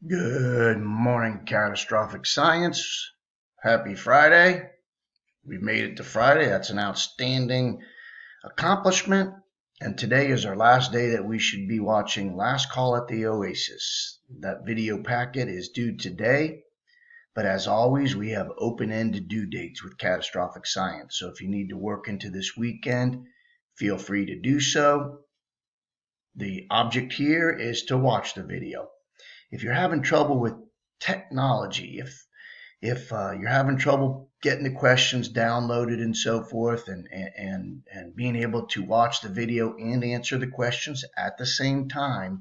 Good morning, Catastrophic Science. Happy Friday. We made it to Friday. That's an outstanding accomplishment. And today is our last day that we should be watching Last Call at the Oasis. That video packet is due today. But as always, we have open-ended due dates with Catastrophic Science. So if you need to work into this weekend, feel free to do so. The object here is to watch the video. If you're having trouble with technology, if you're having trouble getting the questions downloaded and so forth, and being able to watch the video and answer the questions at the same time,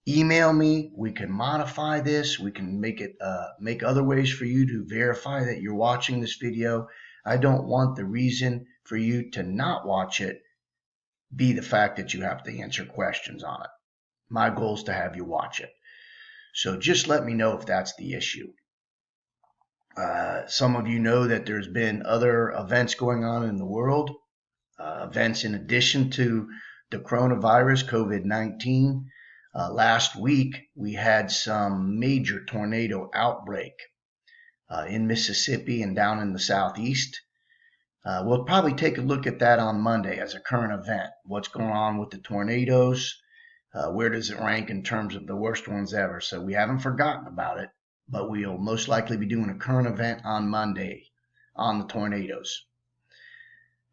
email me. We can modify this. We can make other ways for you to verify that you're watching this video. I don't want the reason for you to not watch it be the fact that you have to answer questions on it. My goal is to have you watch it. So just let me know if that's the issue. Some of you know that there's been other events going on in the world, events in addition to the coronavirus, COVID-19. Last week, we had some major tornado outbreak in Mississippi and down in the southeast. We'll probably take a look at that on Monday as a current event. What's going on with the tornadoes? Where does it rank in terms of the worst ones ever? So we haven't forgotten about it, but we'll most likely be doing a current event on Monday on the tornadoes.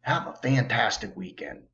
Have a fantastic weekend.